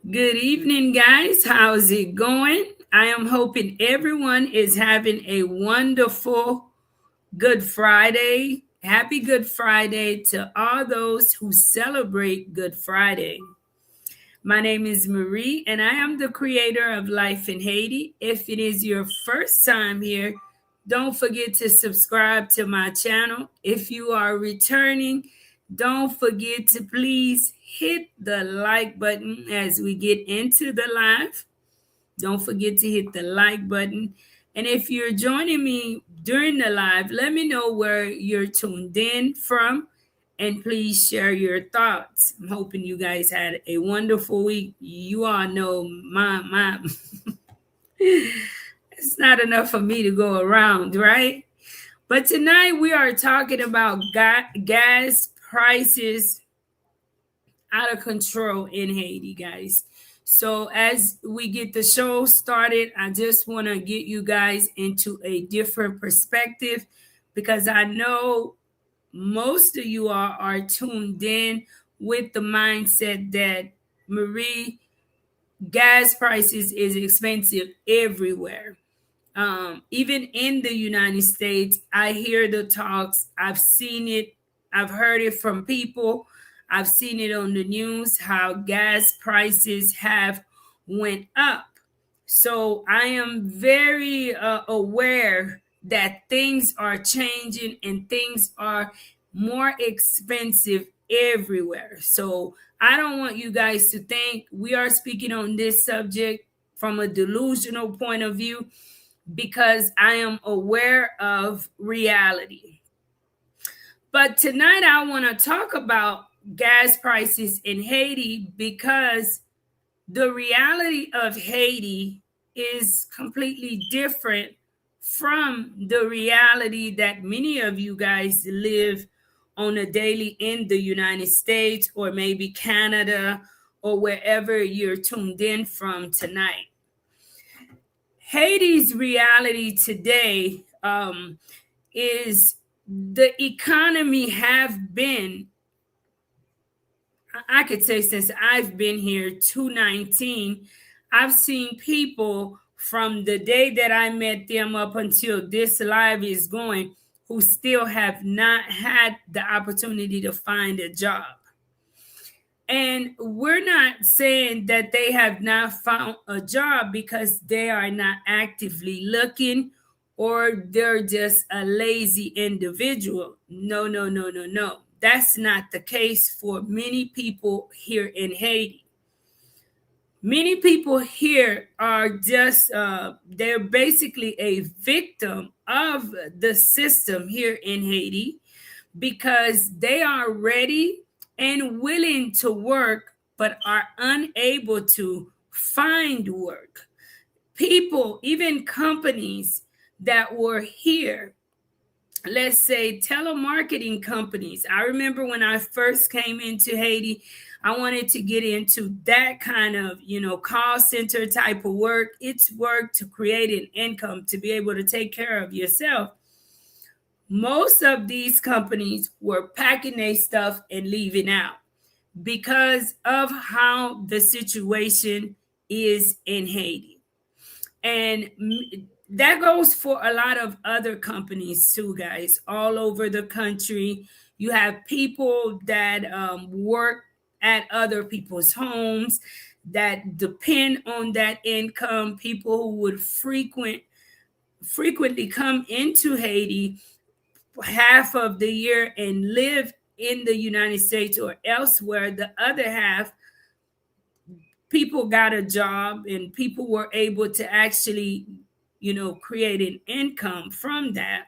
Good evening, guys. How's it going? I am hoping everyone is having a wonderful Good Friday. Happy Good Friday to all those who celebrate Good Friday. My name is Marie, and I am the creator of Life in Haiti. If it is your first time here, don't forget to subscribe to my channel. If you are returning, don't forget to please hit the like button as we get into the live. Don't forget to hit the like button. And if you're joining me during the live, let me know where you're tuned in from and please share your thoughts. I'm hoping you guys had a wonderful week. You all know my it's not enough for me to go around, right? But tonight we are talking about gas prices out of control in Haiti, guys. So as we get the show started, I just want to get you guys into a different perspective because I know most of you are tuned in with the mindset that Marie, gas prices is expensive everywhere. Even in the United States, I hear the talks. I've seen it. I've heard it from people. I've seen it on the news how gas prices have went up. So I am very aware that things are changing and things are more expensive everywhere. So I don't want you guys to think we are speaking on this subject from a delusional point of view because I am aware of reality. But tonight I want to talk about gas prices in Haiti because the reality of Haiti is completely different from the reality that many of you guys live on a daily in the United States or maybe Canada or wherever you're tuned in from tonight. Haiti's reality today is the economy have been, I could say since I've been here 219, I've seen people from the day that I met them up until this live is going who still have not had the opportunity to find a job. And we're not saying that they have not found a job because they are not actively looking or they're just a lazy individual. No, no, no, no, no. That's not the case for many people here in Haiti. Many people here are just, they're basically a victim of the system here in Haiti because they are ready and willing to work but are unable to find work. People, even companies that were here, let's say telemarketing companies. I remember when I first came into Haiti, I wanted to get into that kind of, call center type of work. It's work to create an income to be able to take care of yourself. Most of these companies were packing their stuff and leaving out because of how the situation is in Haiti. And that goes for a lot of other companies too, guys, all over the country. You have people that work at other people's homes that depend on that income, people who would frequently come into Haiti half of the year and live in the United States or elsewhere. The other half, people got a job and people were able to actually, create an income from that.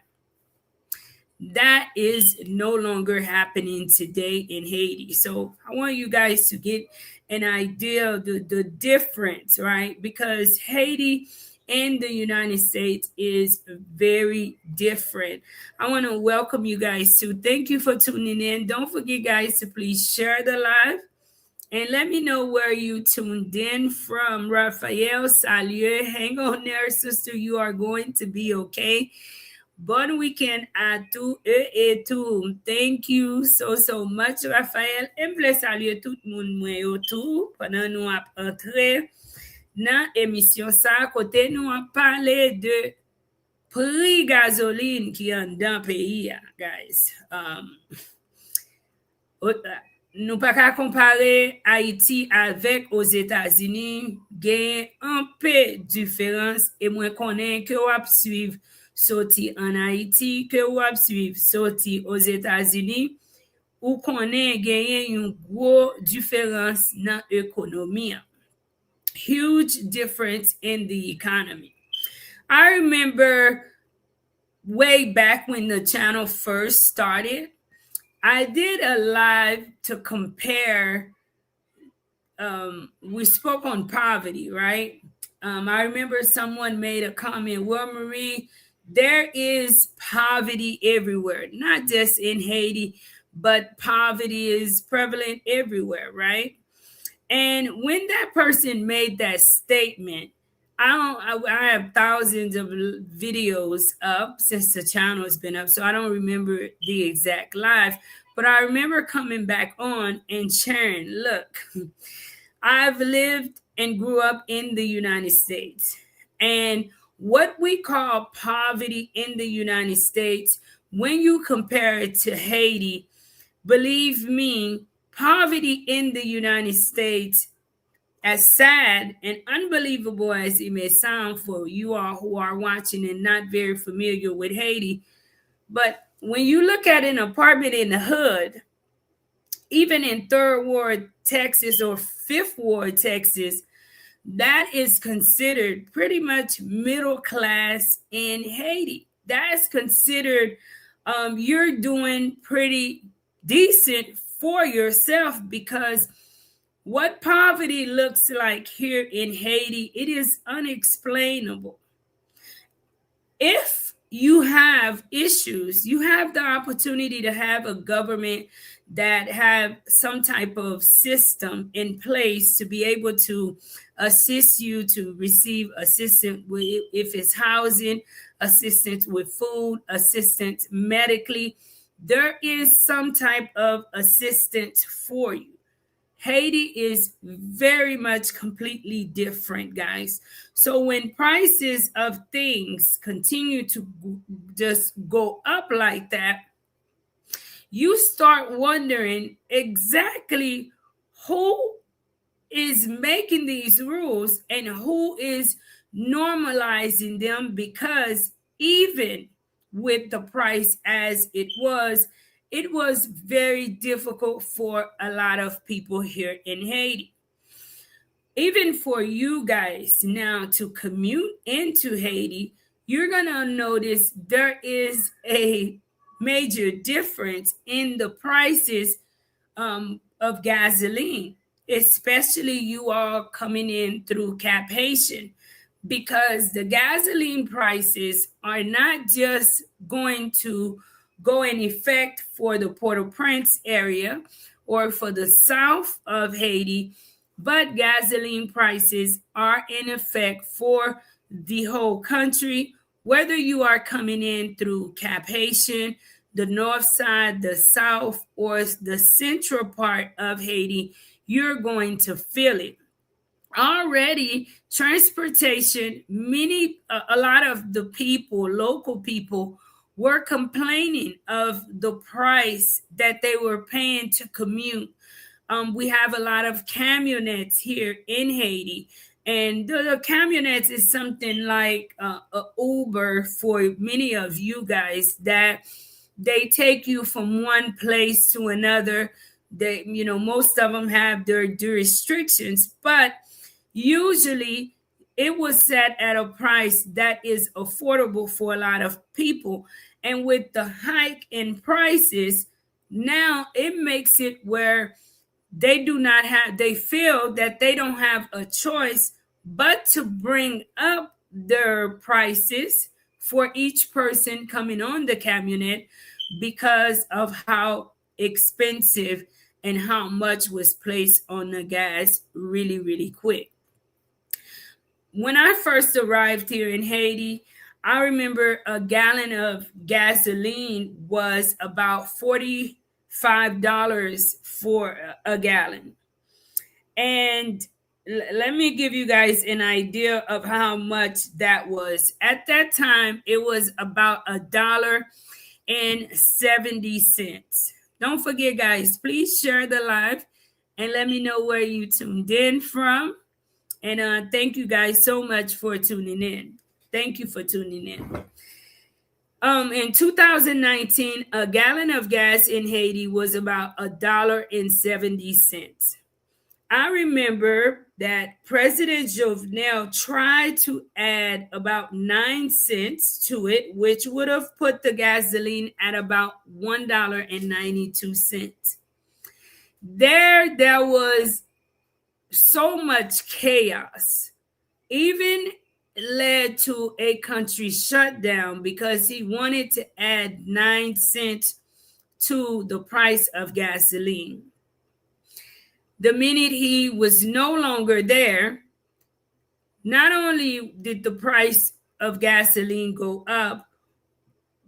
That is no longer happening today in Haiti. So I want you guys to get an idea of the difference, right? Because Haiti and the United States is very different. I want to welcome you guys to. Thank you for tuning in. Don't forget, guys, to please share the live and let me know where you tuned in from. Raphael, salut. Hang on there, sister. You are going to be okay. Bon week-end à tous eux et tout. Thank you so much, Raphaël. Et me saluer tout le monde moi autour pendant nous a entré dans l'émission ça. Côté nous a parlé de prix gasoline qui est dans le pays, guys. Nou pa ka kompare Haiti avek os Etats-Unis, gen an pe diferans e mwen konen ke wap suiv soti an Haiti, ke wap suiv soti os Etats-Unis, ou konen genyen yon gwo diferans nan ekonomi. Huge difference in the economy. I remember way back when the channel first started, I did a live to compare. We spoke on poverty, right? I remember someone made a comment, well, Marie, there is poverty everywhere, not just in Haiti, but poverty is prevalent everywhere, right? And when that person made that statement, I have thousands of videos up since the channel has been up, so I don't remember the exact live, but I remember coming back on and sharing, look, I've lived and grew up in the United States, and what we call poverty in the United States, when you compare it to Haiti, believe me, poverty in the United States, as sad and unbelievable as it may sound for you all who are watching and not very familiar with Haiti, but when you look at an apartment in the hood, even in third ward Texas or fifth ward Texas, that is considered pretty much middle class in Haiti. That's considered you're doing pretty decent for yourself, because what poverty looks like here in Haiti, it is unexplainable. If you have issues, you have the opportunity to have a government that have some type of system in place to be able to assist you to receive assistance with, if it's housing, assistance with food, assistance medically. There is some type of assistance for you. Haiti is very much completely different, guys. So when prices of things continue to just go up like that, you start wondering exactly who is making these rules and who is normalizing them, because even with the price as it was very difficult for a lot of people here in Haiti. Even for you guys now to commute into Haiti, you're going to notice there is a major difference in the prices of gasoline, especially you all coming in through Cap Haitian, because the gasoline prices are not just going to go in effect for the Port-au-Prince area or for the south of Haiti, but gasoline prices are in effect for the whole country, whether you are coming in through Cap Haitian, the north side, the south, or the central part of Haiti, you're going to feel it. Already, transportation, a lot of the people, local people, were complaining of the price that they were paying to commute. We have a lot of camionettes here in Haiti, and the camionettes is something like a Uber for many of you guys, that they take you from one place to another. They, most of them have their restrictions, but usually it was set at a price that is affordable for a lot of people. And with the hike in prices, now it makes it where they feel that they don't have a choice but to bring up their prices for each person coming on the camionette, because of how expensive and how much was placed on the gas really, really quick. When I first arrived here in Haiti, I remember a gallon of gasoline was about $45 for a gallon. And let me give you guys an idea of how much that was. At that time, it was about $1.70. Don't forget, guys, please share the live and let me know where you tuned in from. And thank you guys so much for tuning in. Thank you for tuning in. In 2019, a gallon of gas in Haiti was about $1.70. I remember that President Jovenel tried to add about 9 cents to it, which would have put the gasoline at about $1.92. There was so much chaos, even led to a country shutdown because he wanted to add 9 cents to the price of gasoline. The minute he was no longer there, not only did the price of gasoline go up,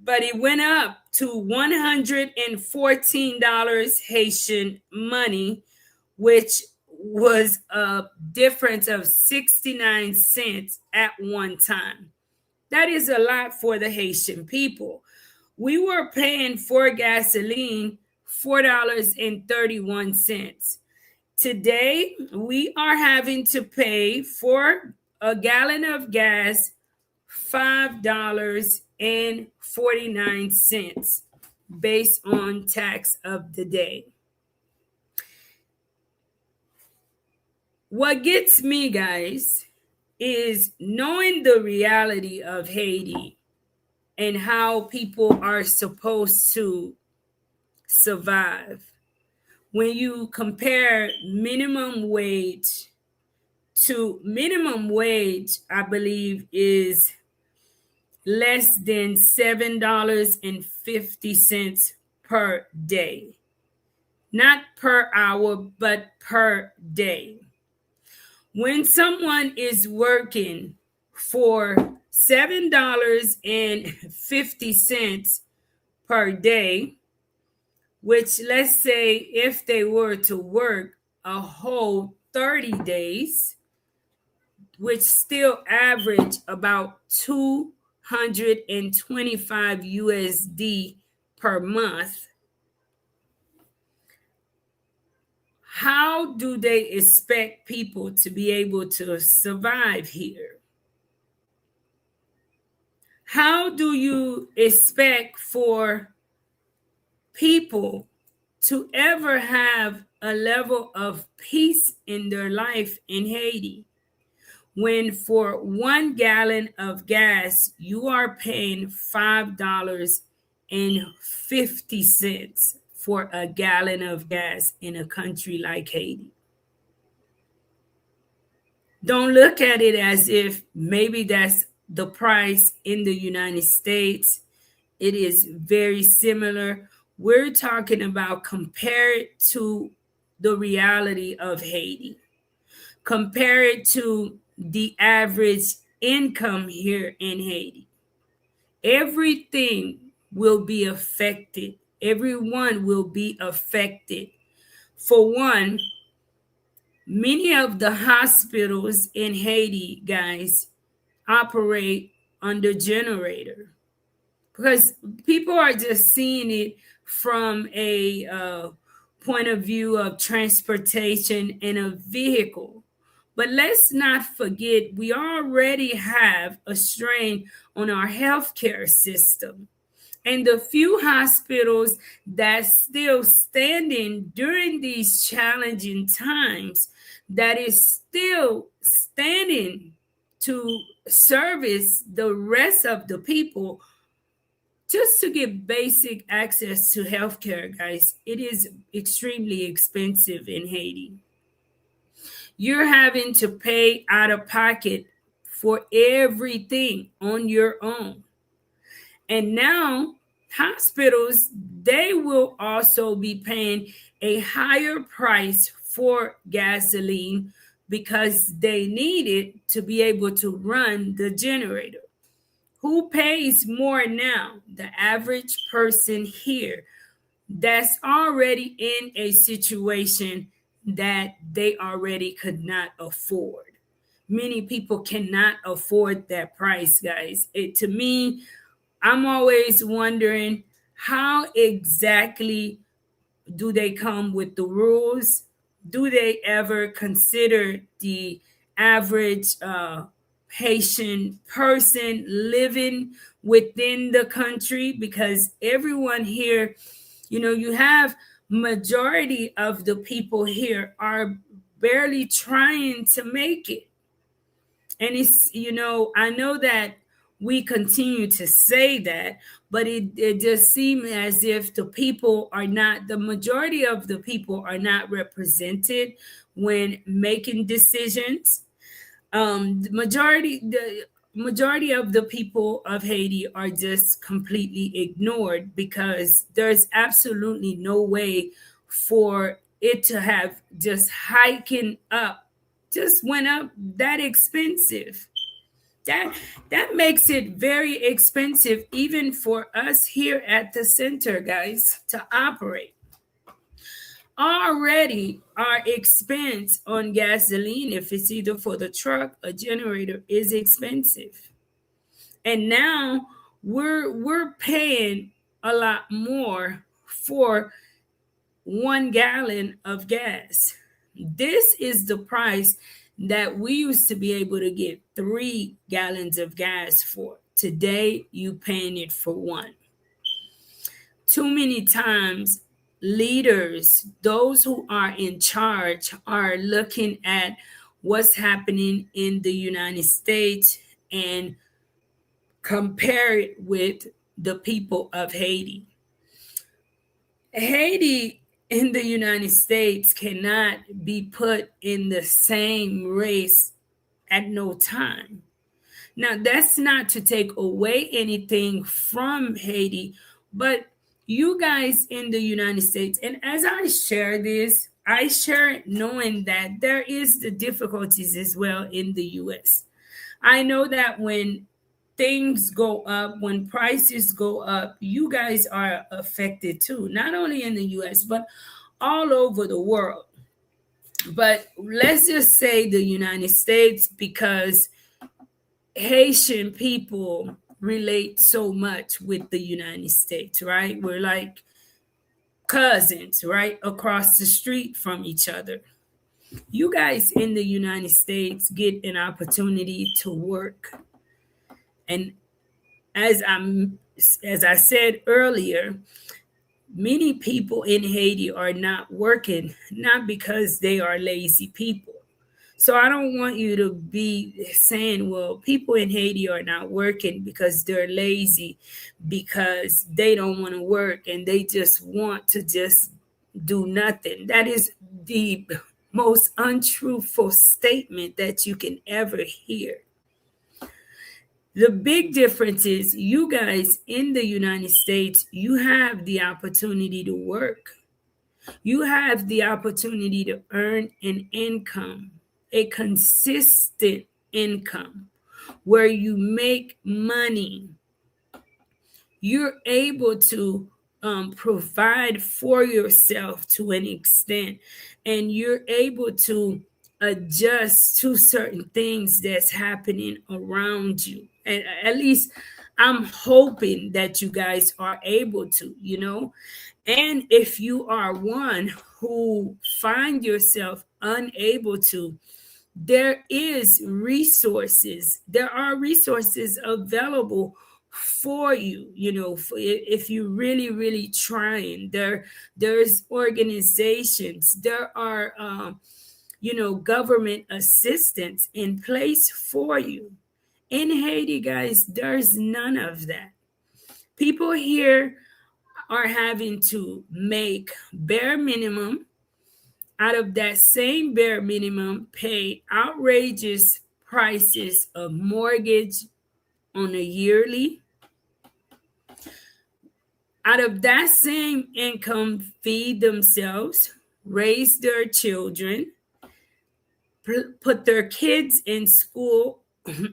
but it went up to $114 Haitian money, which was a difference of 69 cents at one time. That is a lot for the Haitian people. We were paying for gasoline $4.31. Today, we are having to pay for a gallon of gas $5.49 based on tax of the day. What gets me, guys, is knowing the reality of Haiti and how people are supposed to survive. When you compare minimum wage to minimum wage, I believe is less than $7.50 per day. Not per hour, but per day. When someone is working for $7.50 per day, which let's say if they were to work a whole 30 days, which still average about 225 USD per month, how do they expect people to be able to survive here? How do you expect for people to ever have a level of peace in their life in Haiti when for 1 gallon of gas you are paying $5.50 for a gallon of gas in a country like Haiti? Don't look at it as if maybe that's the price in the United States. It is very similar. We're talking about compare it to the reality of Haiti. Compare it to the average income here in Haiti. Everything will be affected. Everyone will be affected. For one, many of the hospitals in Haiti, guys, operate under generator because people are just seeing it from a point of view of transportation in a vehicle. But let's not forget, we already have a strain on our healthcare system. And the few hospitals that's still standing during these challenging times, that is still standing to service the rest of the people just to get basic access to healthcare, guys, it is extremely expensive in Haiti. You're having to pay out of pocket for everything on your own. And now hospitals, they will also be paying a higher price for gasoline because they need it to be able to run the generator. Who pays more now? The average person here that's already in a situation that they already could not afford. Many people cannot afford that price, guys. To me, I'm always wondering how exactly do they come with the rules? Do they ever consider the average Haitian person living within the country? Because everyone here, you have majority of the people here are barely trying to make it. And I know that we continue to say that, but it just seems as if the majority of the people are not represented when making decisions. The majority of the people of Haiti are just completely ignored because there's absolutely no way for it to have just hiking up, just went up that expensive. That makes it very expensive even for us here at the center, guys, to operate. Already our expense on gasoline, if it's either for the truck or generator, is expensive. And now we're paying a lot more for 1 gallon of gas. This is the price that we used to be able to get 3 gallons of gas for. Today, you paying it for one. Too many times, leaders, those who are in charge, are looking at what's happening in the United States and compare it with the people of Haiti. Haiti in the United States cannot be put in the same race at no time. Now, that's not to take away anything from Haiti, but you guys in the United States, and as I share this, I share it knowing that there is the difficulties as well in the US. I know that when things go up, when prices go up, you guys are affected too, not only in the US, but all over the world. But let's just say the United States, because Haitian people relate so much with the United States, right? We're like cousins, right? Across the street from each other. You guys in the United States get an opportunity to work. And as I'm as I said earlier, many people in Haiti are not working, not because they are lazy people. So I don't want you to be saying, well, people in Haiti are not working because they're lazy, because they don't want to work and they just want to just do nothing. That is the most untruthful statement that you can ever hear. The big difference is you guys in the United States, you have the opportunity to work. You have the opportunity to earn an income, a consistent income where you make money. You're able to provide for yourself to an extent, and you're able to adjust to certain things that's happening around you. And at least I'm hoping that you guys are able to. And if you are one who find yourself unable to, there are resources available for you, if you really trying. There's organizations, there are government assistance in place for you. In Haiti, guys, there's none of that. People here are having to make bare minimum. Out of that same bare minimum, pay outrageous prices of mortgage on a yearly. Out of that same income, feed themselves, raise their children, put their kids in school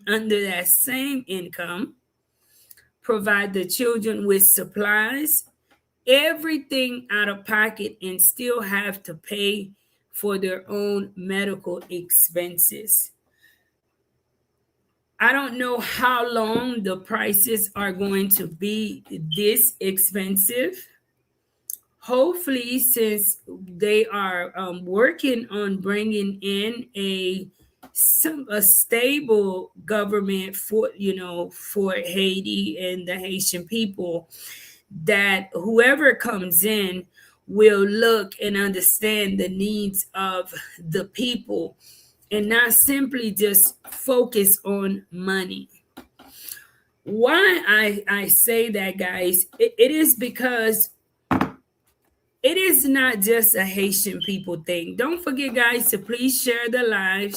under that same income. provide the children with supplies, everything out of pocket, and still have to pay for their own medical expenses. I don't know how long the prices are going to be this expensive. Hopefully, since they are working on bringing in a stable government for for Haiti and the Haitian people, that whoever comes in will look and understand the needs of the people and not simply just focus on money. Why I say that, guys, it is because it is not just a Haitian people thing. Don't forget, guys, to please share the live,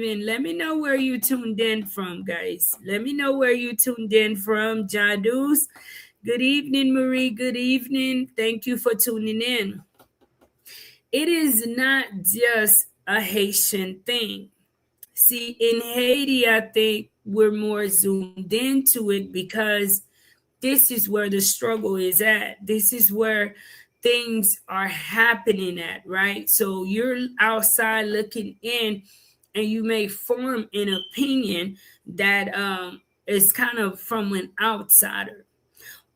and let me know where you tuned in from, guys. Let me know where you tuned in from. Jadus, good evening, Marie. Good evening. Thank you for tuning in. It is not just a Haitian thing. See, in Haiti, I think we're more zoomed into it because this is where the struggle is at. This is where things are happening at, right? So you're outside looking in, and you may form an opinion that is kind of from an outsider.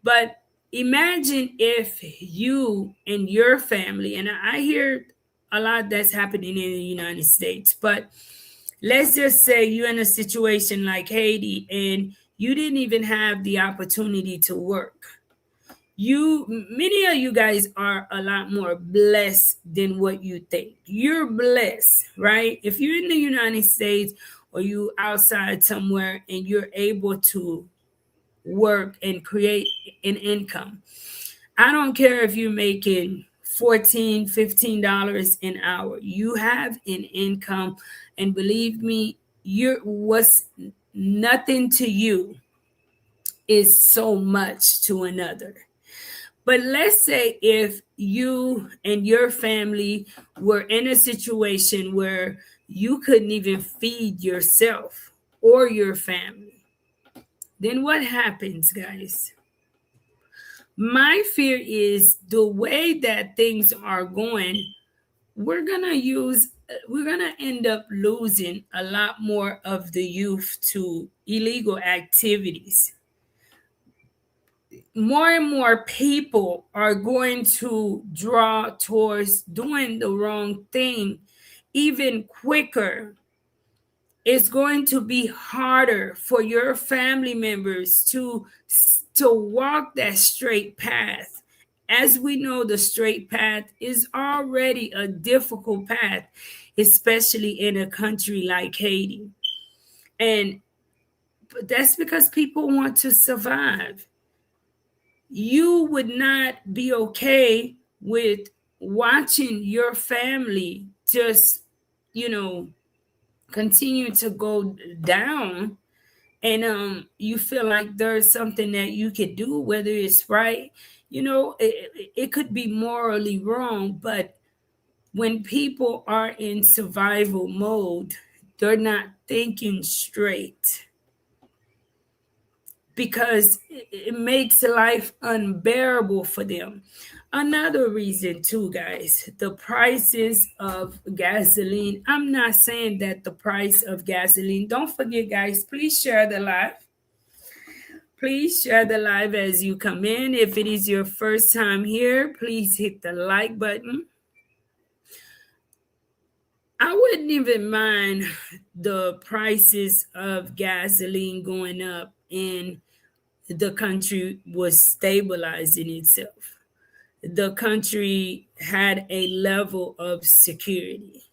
But imagine if you and your family, and I hear a lot that's happening in the United States, but let's just say you're in a situation like Haiti and you didn't even have the opportunity to work. Many of you guys are a lot more blessed than what you think. You're blessed, right? If you're in the United States or you outside somewhere and you're able to work and create an income, I don't care if you're making 14, $15 an hour. You have an income, and believe me, you're what's nothing to you is so much to another. But let's say if you and your family were in a situation where you couldn't even feed yourself or your family, then what happens, guys? My fear is the way that things are going, we're gonna end up losing a lot more of the youth to illegal activities. More and more people are going to draw towards doing the wrong thing even quicker. It's going to be harder for your family members to walk that straight path. As we know, the straight path is already a difficult path, especially in a country like Haiti. And that's because people want to survive. You would not be okay with watching your family just, you know, continue to go down, and you feel like there's something that you could do, whether it's right. It could be morally wrong, but when people are in survival mode, they're not thinking straight, because it makes life unbearable for them. Another reason too, guys, the prices of gasoline. I'm not saying that the price of gasoline, don't forget, guys, please share the live. Please share the live as you come in. If it is your first time here, please hit the like button. I wouldn't even mind the prices of gasoline going up and the country was stabilizing itself. The country had a level of security.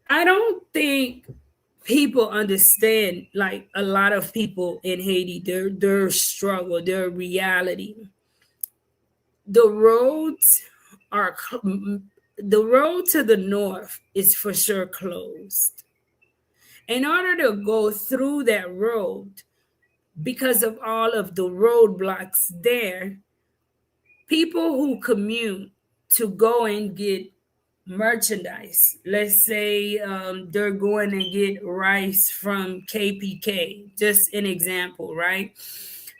I don't think people understand, like a lot of people in Haiti, their struggle, their reality. The roads are the road to the north is for sure closed. In order to go through that road, because of all of the roadblocks there, people who commute to go and get merchandise. Let's say they're going to get rice from KPK, just an example, right?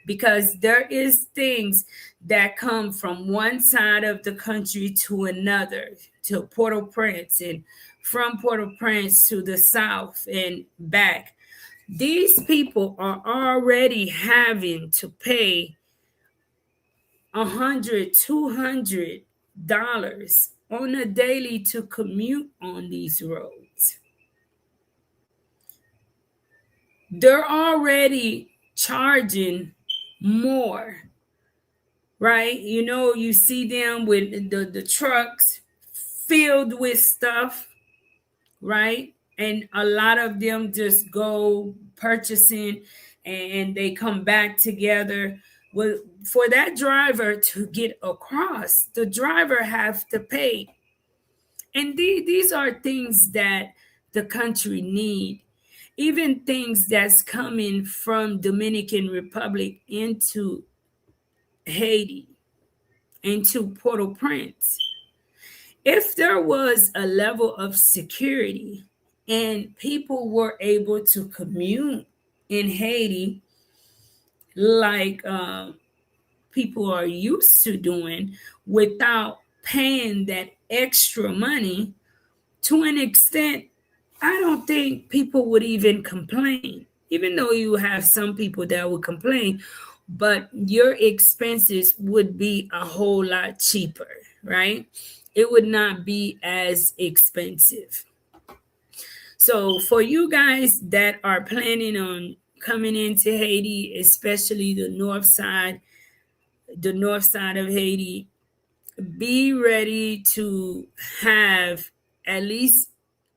Because there is things that come from one side of the country to another, to Port-au-Prince, and from Port-au-Prince to the south and back. These people are already having to pay 100, $200 on a daily to commute on these roads. They're already charging more, right? You know, you see them with the trucks filled with stuff, right? And a lot of them just go purchasing and they come back together. Well, for that driver to get across, the driver have to pay. And these are things that the country need. Even things that's coming from Dominican Republic into Haiti, into Port-au-Prince. If there was a level of security and people were able to commute in Haiti like people are used to doing without paying that extra money, to an extent, I don't think people would even complain. Even though you have some people that would complain, but your expenses would be a whole lot cheaper, right? It would not be as expensive. So for you guys that are planning on coming into Haiti, especially the north side of Haiti, be ready to have at least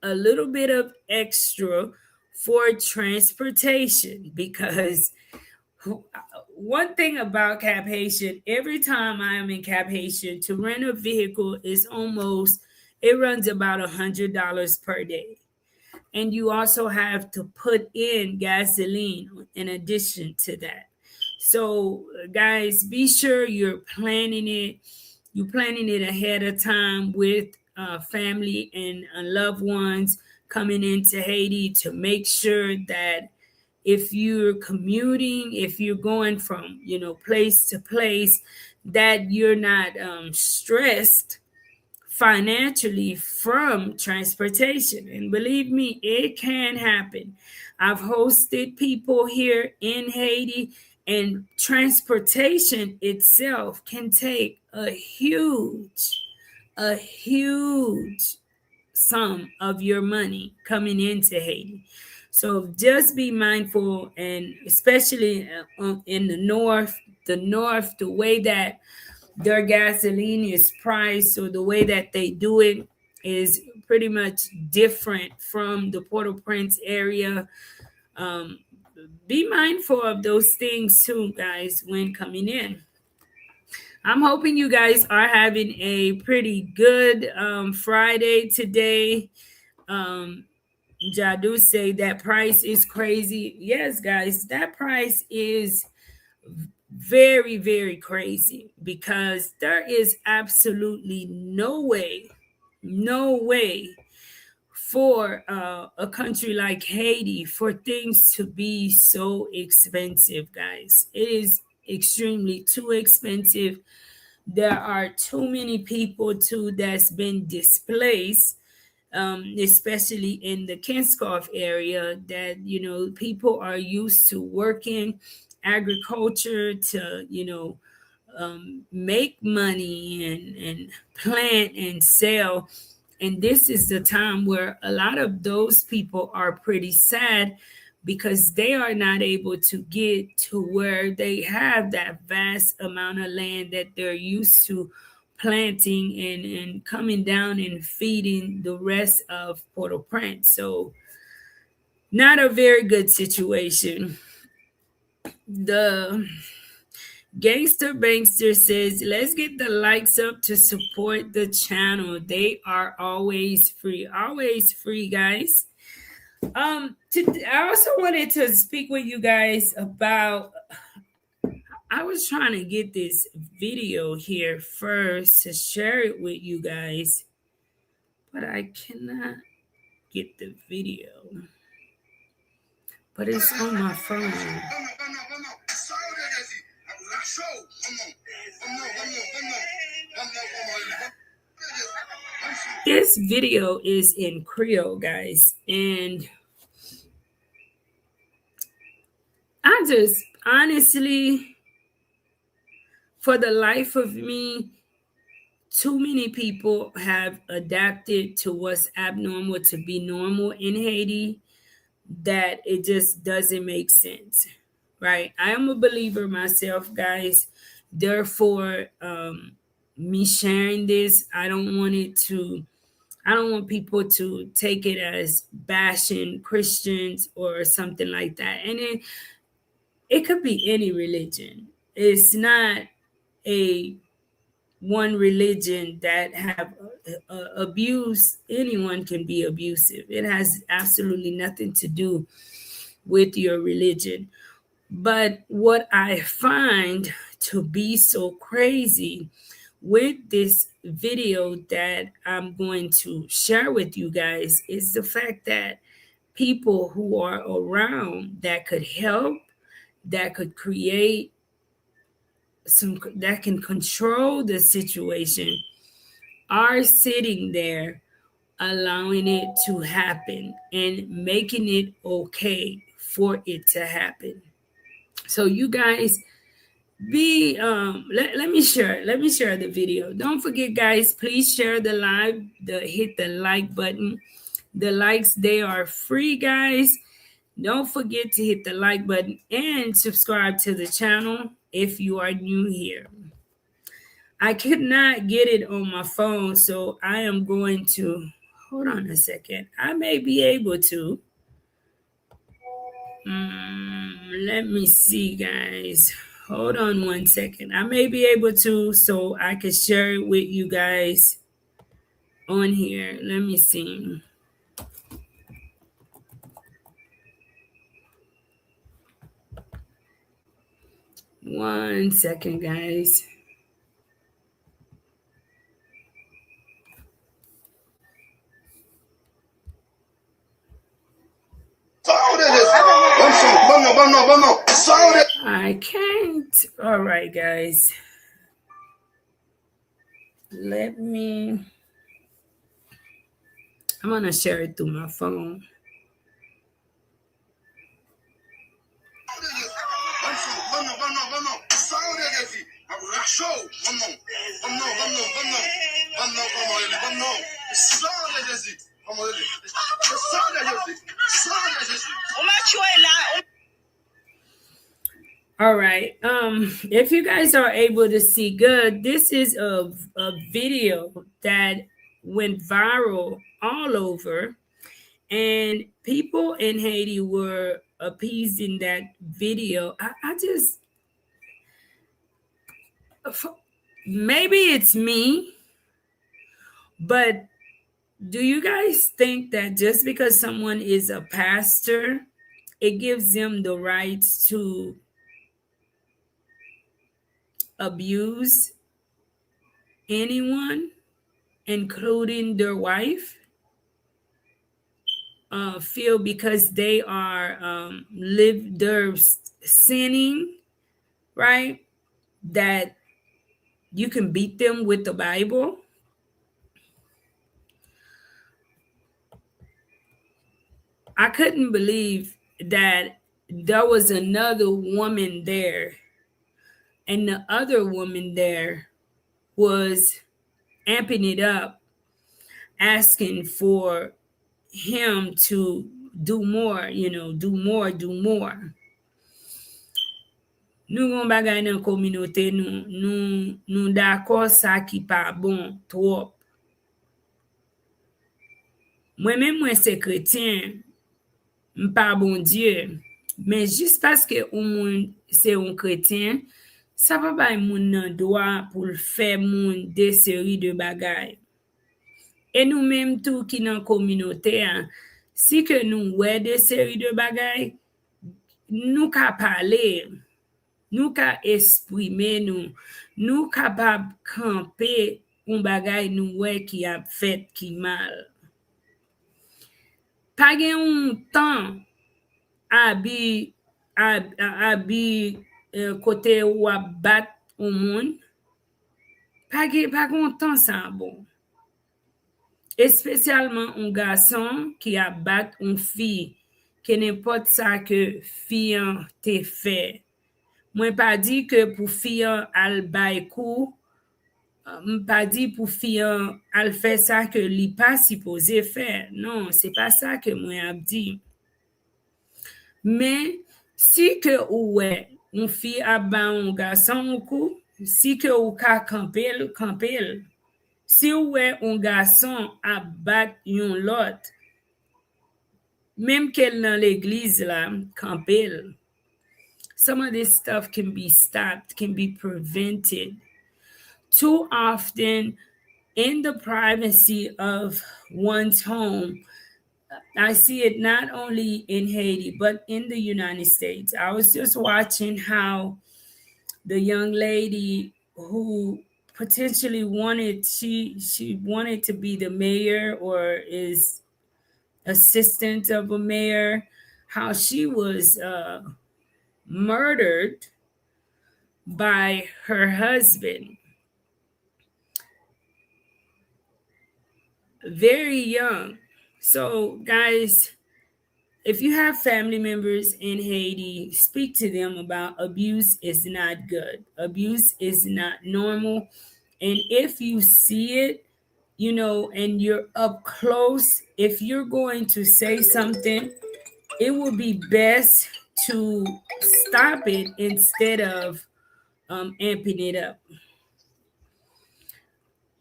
a little bit of extra for transportation, because one thing about Cap Haitian, every time I am in Cap Haitian, to rent a vehicle is almost, it runs about $100 per day. And you also have to put in gasoline in addition to that. So, guys, be sure you're planning it. You're planning it ahead of time with family and loved ones coming into Haiti, to make sure that if you're commuting, if you're going from place to place, that you're not stressed financially from transportation. And believe me, it can happen. I've hosted people here in Haiti, and transportation itself can take a huge sum of your money coming into Haiti. So just be mindful, and especially in the north, the way that their gasoline is priced, or the way that they do it is pretty much different from the Port-au-Prince area. Um, be mindful of those things too, guys, when coming in. I'm hoping you guys are having a pretty good Friday today. Um, Jadu say that price is crazy. Yes, guys, that price is very, very crazy, because there is absolutely no way for a country like Haiti for things to be so expensive, guys. It is extremely too expensive. There are too many people too that's been displaced, especially in the Kinskov area, that people are used to working agriculture to make money and plant and sell. And this is the time where a lot of those people are pretty sad, because they are not able to get to where they have that vast amount of land that they're used to planting and coming down and feeding the rest of Port-au-Prince. So not a very good situation. The Gangster Bankster says, let's get the likes up to support the channel. They are always free, guys. I also wanted to speak with you guys about, I was trying to get this video here first to share it with you guys. but I cannot get the video. But it's on my phone. This video is in Creole, guys, and I just honestly, for the life of me, too many people have adapted to what's abnormal to be normal in Haiti that it just doesn't make sense, right? I am a believer myself, guys. Therefore, me sharing this, I don't want people to take it as bashing Christians or something like that. And it could be any religion. It's not a one religion that have abuse. Anyone can be abusive. It has absolutely nothing to do with your religion. But what I find to be so crazy with this video that I'm going to share with you guys is the fact that people who are around that could help, that could create some, that can control the situation, are sitting there allowing it to happen and making it okay for it to happen. So you guys be let me share the video. Don't forget, guys, please share the live, hit the like button. The likes, they are free, guys. Don't forget to hit the like button and subscribe to the channel if you are new here. I could not get it on my phone, so I am going to hold on a second. I may be able to. Let me see, guys. Hold on one second. I may be able to, so I can share it with you guys on here. Let me see. One second, guys. I can't. All right, guys. I'm going to share it through my phone. All right. If you guys are able to see good, this is a video that went viral all over, and people in Haiti were appeasing that video. I just, maybe it's me, but do you guys think that just because someone is a pastor, it gives them the right to abuse anyone, including their wife? Feel because they are they're sinning, right? That you can beat them with the Bible. I couldn't believe that there was another woman there, and the other woman there was amping it up, asking for him to do more, do more, do more. Nou gon bagay nan kominote nou d'akor sa ki pa bon trop. Mwen se kretien, m'pa bon Dieu, men jist paske ou moun se un kretien, sa pa bay moun nan doa pou l'fè moun de seri de bagay. E nou menm tou ki nan kominote, si ke nou wè de seri de bagay, nou ka pale, nou ka esprime nou kapab kampe un bagay nou we ki ap fet ki mal. Pa gen un tan abi abi kote ou ap bat ou moun, pa gen tan sa bon. Espesyalman un gason ki ap bat un fi, ke nepot sa ke fiyan te fe. Mwen pa di ke pou fiyan al bay kou, mwen pa di pou fiyan al fe sa ke li pa sipoze fe. Non, se pa sa ke mwen ap di. Men, si ke ou we, un fi ap ba un gason ou kou, si ke ou ka kampel, kampel. Si ou we un gason ap bat yon lot, même qu'elle dans l'église là, campel, some of this stuff can be stopped, can be prevented. Too often, in the privacy of one's home, I see it not only in Haiti, but in the United States. I was just watching how the young lady who potentially she wanted to be the mayor or is assistant of a mayor, how she was murdered by her husband, very young. So, guys, if you have family members in Haiti, speak to them about abuse is not good. Abuse is not normal. And if you see it, and you're up close, if you're going to say something, it would be best to stop it instead of amping it up.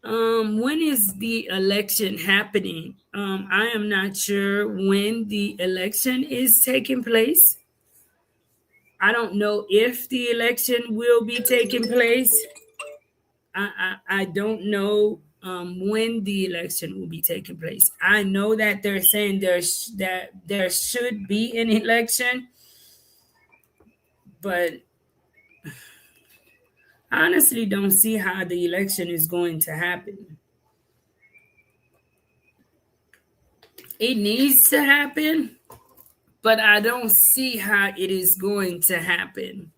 When is the election happening? I am not sure when the election is taking place. I don't know if the election will be taking place. I don't know when the election will be taking place. I know that they're saying that there should be an election, but I honestly don't see how the election is going to happen. It needs to happen, but I don't see how it is going to happen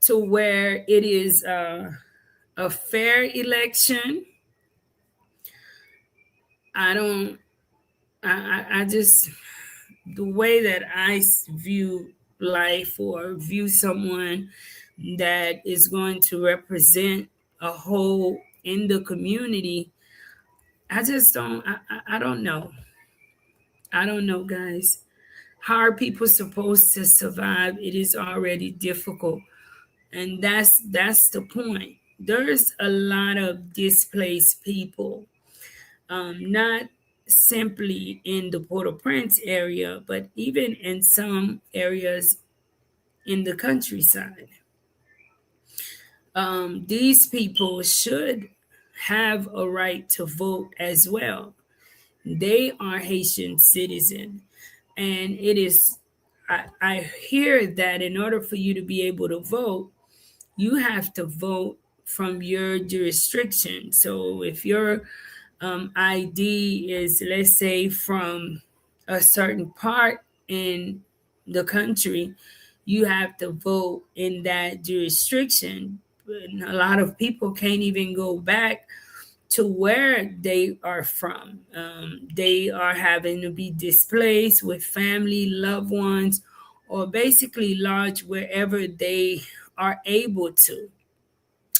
to where it is a fair election. I just, the way that I view life or view someone that is going to represent a whole in the community, I just don't, I don't know. I don't know, guys. How are people supposed to survive? It is already difficult. And that's the point. There's a lot of displaced people, not simply in the Port-au-Prince area, but even in some areas in the countryside. These people should have a right to vote as well. They are Haitian citizens. And it is, I hear that in order for you to be able to vote, you have to vote from your jurisdiction. So if your ID is, let's say, from a certain part in the country, you have to vote in that jurisdiction. And a lot of people can't even go back to where they are from. They are having to be displaced with family, loved ones, or basically lodged wherever they are able to.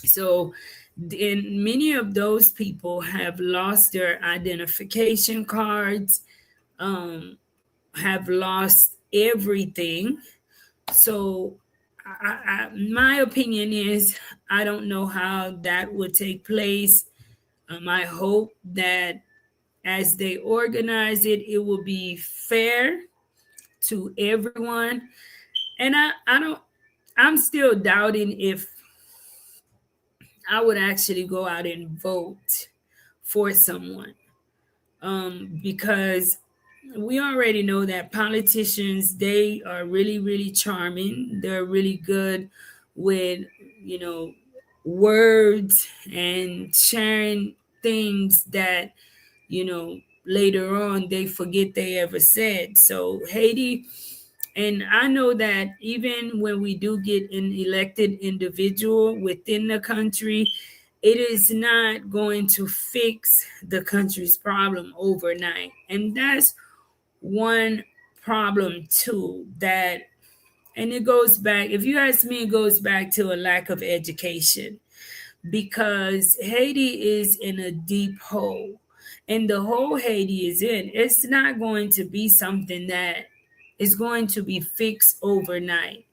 So, and many of those people have lost their identification cards, have lost everything. So, my opinion is I don't know how that would take place. I hope that as they organize it, it will be fair to everyone. And I'm still doubting if I would actually go out and vote for someone, because we already know that politicians, they are really, really charming. They're really good with, you know, words and sharing things that, later on they forget they ever said. So Haiti, and I know that even when we do get an elected individual within the country, it is not going to fix the country's problem overnight. And that's one problem too, that, and it goes back, if you ask me, it goes back to a lack of education, because Haiti is in a deep hole. And the hole Haiti is in, it's not going to be something that is going to be fixed overnight.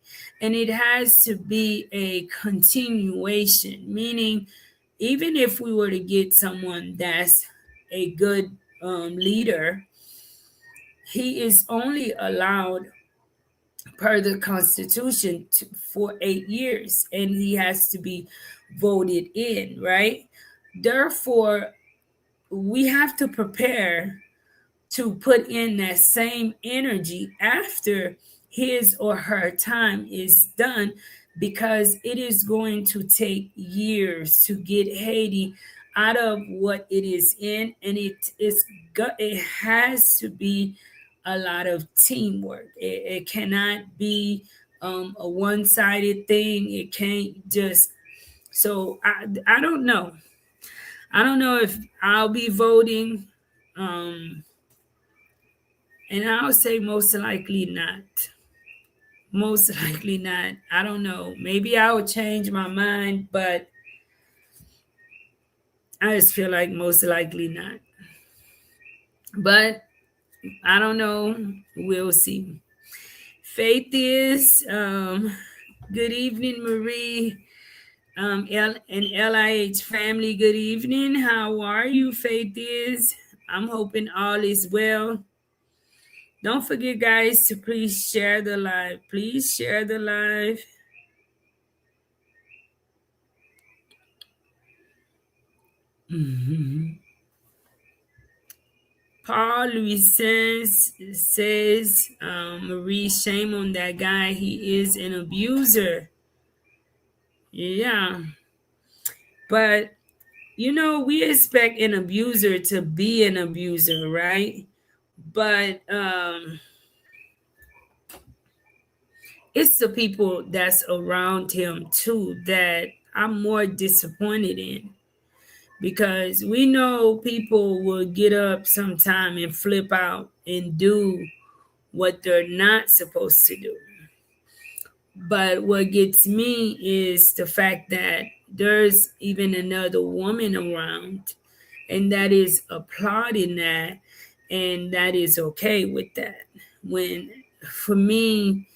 And it has to be a continuation, meaning, even if we were to get someone that's a good leader, he is only allowed per the Constitution for 8 years, and he has to be voted in, right? Therefore, we have to prepare to put in that same energy after his or her time is done, because it is going to take years to get Haiti out of what it is in, and it has to be a lot of teamwork. It cannot be a one-sided thing. It can't just, so I don't know. I don't know if I'll be voting. And I'll say most likely not. Most likely not. I don't know. Maybe I will change my mind, but I just feel like most likely not. But I don't know. We'll see. Faith is, good evening, Marie. And LIH family, good evening. How are you, Faith is? I'm hoping all is well. Don't forget, guys, to please share the live. Please share the live. Mhm. Paul Louis says, Marie, shame on that guy. He is an abuser. Yeah. But, we expect an abuser to be an abuser, right? But it's the people that's around him too that I'm more disappointed in, because we know people will get up sometime and flip out and do what they're not supposed to do. But what gets me is the fact that there's even another woman around, and that is applauding that, and that is okay with that. When, for me,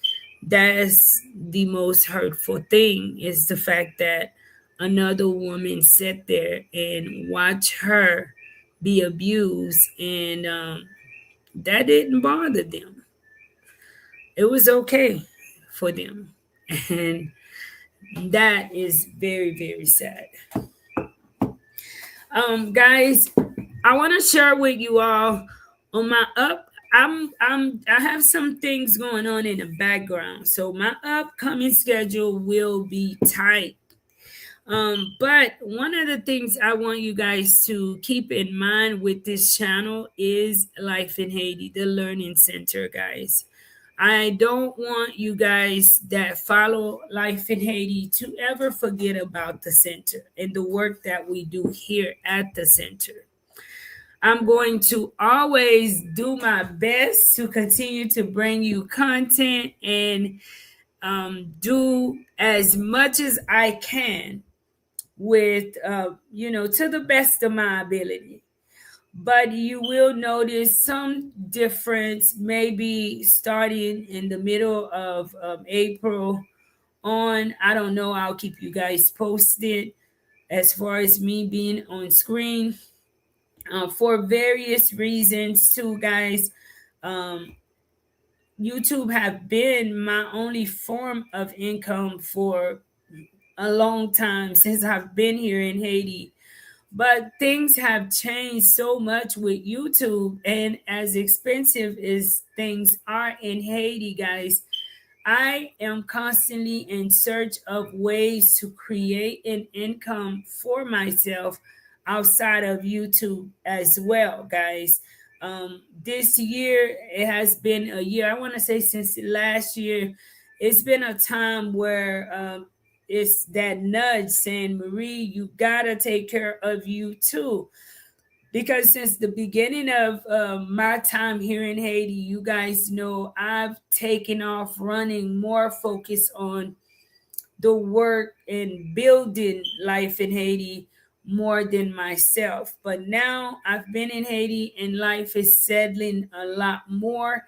that's the most hurtful thing, is the fact that another woman sat there and watched her be abused, and that didn't bother them. It was okay for them. And that is very, very sad. Guys, I want to share with you all on my up. I have some things going on in the background, so my upcoming schedule will be tight. But one of the things I want you guys to keep in mind with this channel is Life in Haiti, the Learning Center, guys. I don't want you guys that follow Life in Haiti to ever forget about the center and the work that we do here at the center. I'm going to always do my best to continue to bring you content and do as much as I can with, to the best of my ability. But you will notice some difference maybe starting in the middle of April on. I don't know. I'll keep you guys posted as far as me being on screen for various reasons too, guys. YouTube have been my only form of income for a long time since I've been here in Haiti. But things have changed so much with YouTube, and as expensive as things are in Haiti, guys, I am constantly in search of ways to create an income for myself outside of YouTube as well, guys. This year, it has been a year, I want to say since last year, it's been a time where it's that nudge saying, Marie, you gotta take care of you too, because since the beginning of my time here in Haiti, you guys know I've taken off running, more focus on the work and building life in Haiti more than myself. But now I've been in Haiti and life is settling a lot more.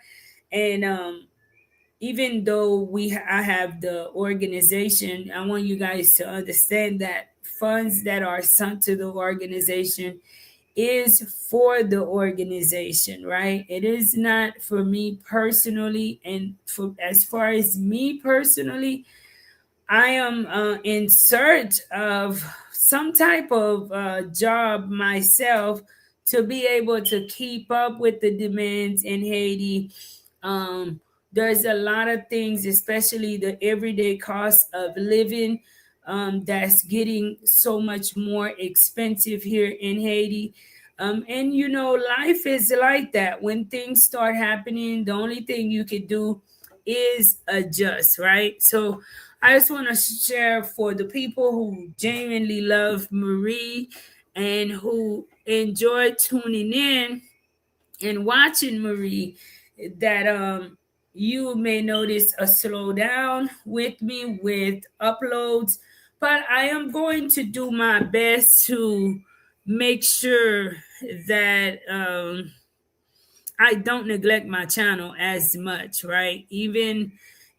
And even though I have the organization, I want you guys to understand that funds that are sent to the organization is for the organization, right? It is not for me personally. And for as far as me personally, I am in search of some type of job myself to be able to keep up with the demands in Haiti. There's a lot of things, especially the everyday cost of living, that's getting so much more expensive here in Haiti. And you know, life is like that. When things start happening, the only thing you could do is adjust, right? So I just want to share for the people who genuinely love Marie and who enjoy tuning in and watching Marie, that you may notice a slowdown with me with uploads, but I am going to do my best to make sure that I don't neglect my channel as much, right? Even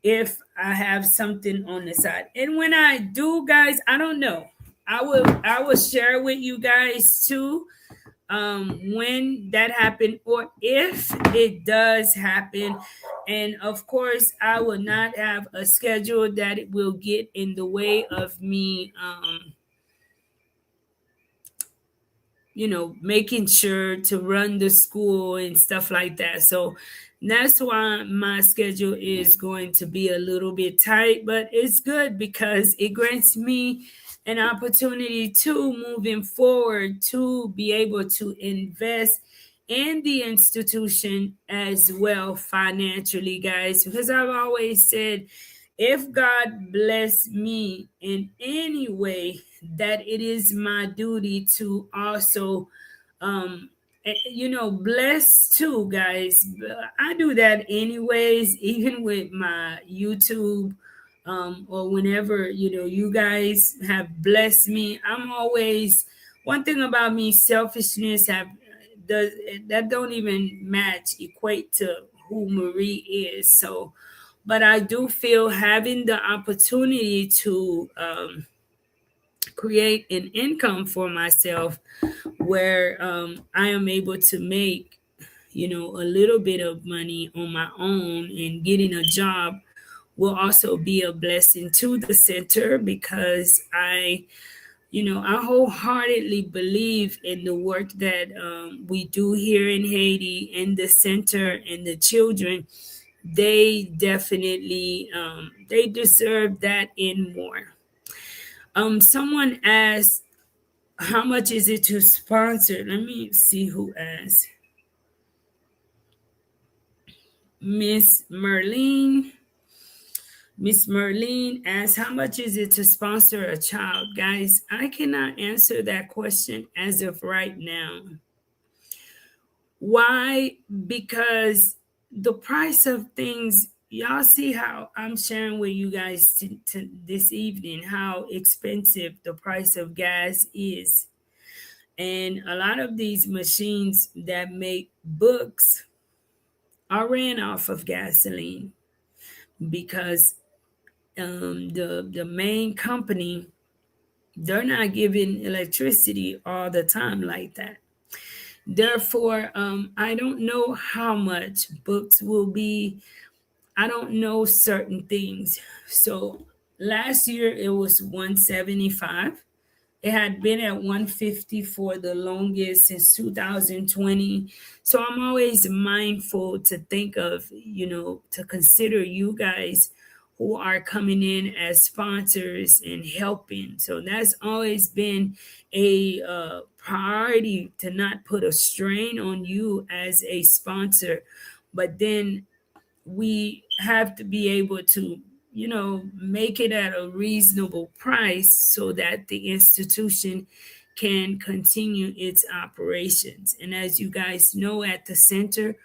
if I have something on the side. And when I do, guys, I don't know. I will share with you guys too, when that happened or if it does happen. And of course, I will not have a schedule that it will get in the way of me making sure to run the school and stuff like that. So that's why my schedule is going to be a little bit tight, but it's good because it grants me an opportunity to moving forward to be able to invest in the institution as well financially, guys, because I've always said if God bless me in any way, that it is my duty to also, bless too, guys. I do that anyways, even with my YouTube, or whenever, you guys have blessed me. I'm always, one thing about me, selfishness does that don't even match, equate to who Marie is. So, but I do feel having the opportunity to create an income for myself where I am able to make, a little bit of money on my own, and getting a job will also be a blessing to the center, because I wholeheartedly believe in the work that we do here in Haiti, and the center and the children. They definitely they deserve that and more. Someone asked, how much is it to sponsor? Let me see who asked. Miss Merlene. Miss Merlene asked, how much is it to sponsor a child? Guys, I cannot answer that question as of right now. Why? Because the price of things, y'all see how I'm sharing with you guys this evening, how expensive the price of gas is. And a lot of these machines that make books are ran off of gasoline, because the main company, they're not giving electricity all the time like that. Therefore, I don't know how much books will be. I don't know certain things. So last year it was 175. It had been at 150 for the longest since 2020. So I'm always mindful to think of, to consider you guys who are coming in as sponsors and helping. So that's always been a priority, to not put a strain on you as a sponsor. But then we have to be able to, make it at a reasonable price so that the institution can continue its operations. And as you guys know, at the center,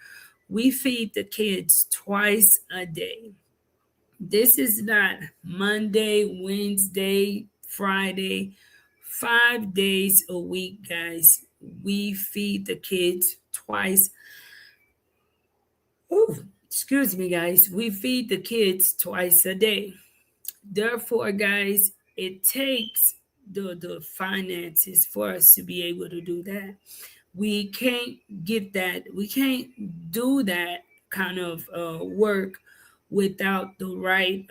we feed the kids twice a day. This is not Monday, Wednesday, Friday, 5 days a week, guys. We feed the kids twice. Oh, excuse me, guys. We feed the kids twice a day. Therefore, guys, it takes the finances for us to be able to do that. We can't get that. We can't do that kind of work without the right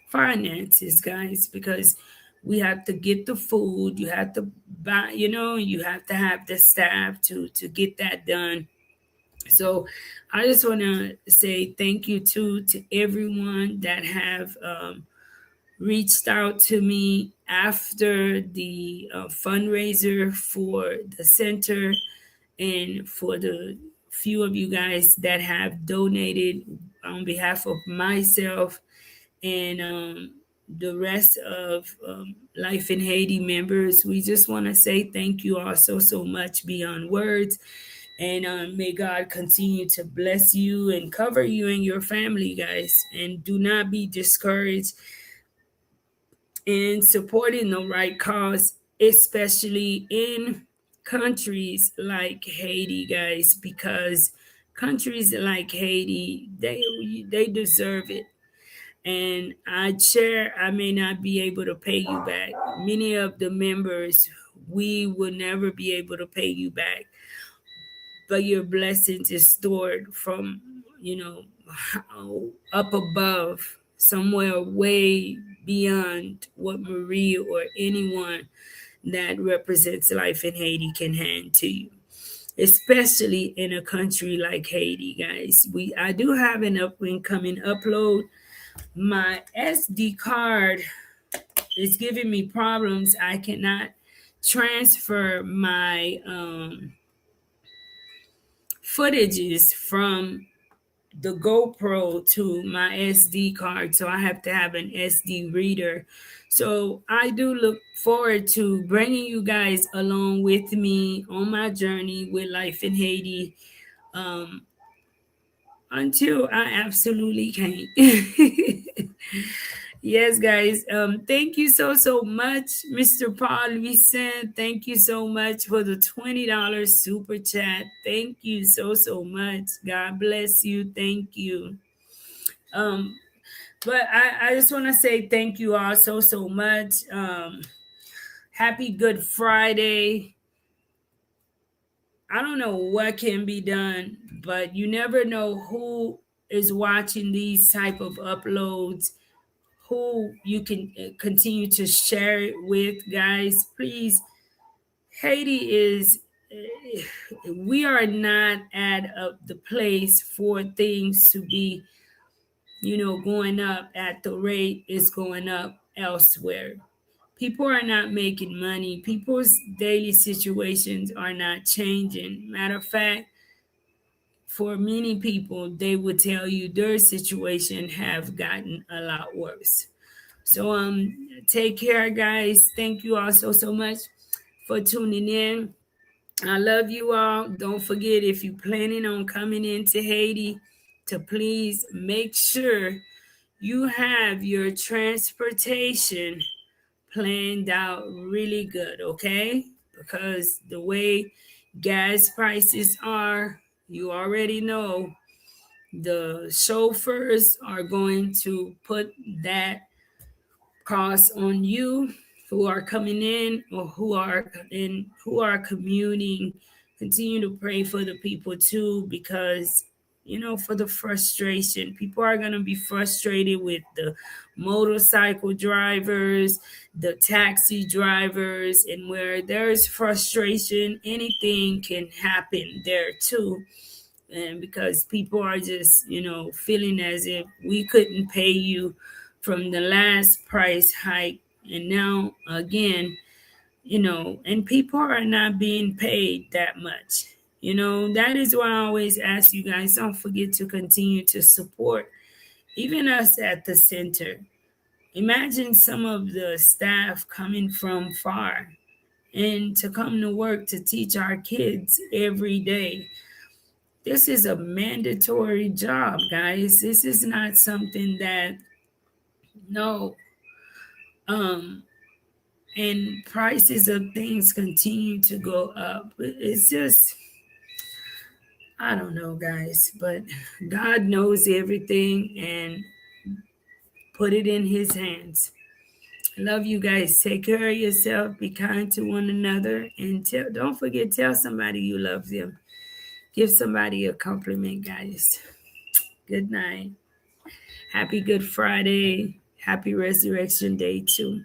finances, guys, because we have to get the food. You have to buy. You have to have the staff to get that done. So I just want to say thank you to everyone that have reached out to me after the fundraiser for the center, and for the few of you guys that have donated on behalf of myself and the rest of Life in Haiti members. We just want to say thank you all so much beyond words. And may God continue to bless you and cover you and your family, guys. And do not be discouraged in supporting the right cause, especially in countries like Haiti, guys, because countries like Haiti, they deserve it. And I may not be able to pay you back. Many of the members, we will never be able to pay you back, but your blessings is stored from, up above, somewhere way beyond what Marie or anyone that represents Life in Haiti can hand to you, especially in a country like Haiti, guys. I do have an up and coming upload. My SD card is giving me problems. I cannot transfer my footages from the GoPro to my SD card, so I have to have an SD reader. So I do look forward to bringing you guys along with me on my journey with Life in Haiti, um, until I absolutely can't. Yes, guys. Thank you so much, Mr. Paul Vicent. Thank you so much for the $20 super chat. Thank you so much. God bless you. Thank you. Um, but I just want to say thank you all so much. Happy Good Friday. I don't know what can be done, but you never know who is watching these type of uploads, who you can continue to share it with, guys. Please, Haiti is, we are not at the place for things to be, going up at the rate it's going up elsewhere. People are not making money. People's daily situations are not changing. Matter of fact, for many people, they would tell you their situation have gotten a lot worse. So take care, guys. Thank you all so much for tuning in. I love you all. Don't forget, if you're planning on coming into Haiti, to please make sure you have your transportation planned out really good, okay? Because the way gas prices are, you already know the chauffeurs are going to put that cost on you who are coming in, or who are commuting. Continue to pray for the people too, because for the frustration, people are going to be frustrated with the motorcycle drivers, the taxi drivers, and where there's frustration, anything can happen there too. And because people are just, feeling as if we couldn't pay you from the last price hike. And now, again, and people are not being paid that much. That is why I always ask you guys, don't forget to continue to support even us at the center. Imagine some of the staff coming from far and to come to work to teach our kids every day. This is a mandatory job, guys. This is not something that, no, um, and prices of things continue to go up. It's just, I don't know, guys, but God knows everything and put it in His hands. Love you guys. Take care of yourself. Be kind to one another. And don't forget, tell somebody you love them. Give somebody a compliment, guys. Good night. Happy Good Friday. Happy Resurrection Day, too.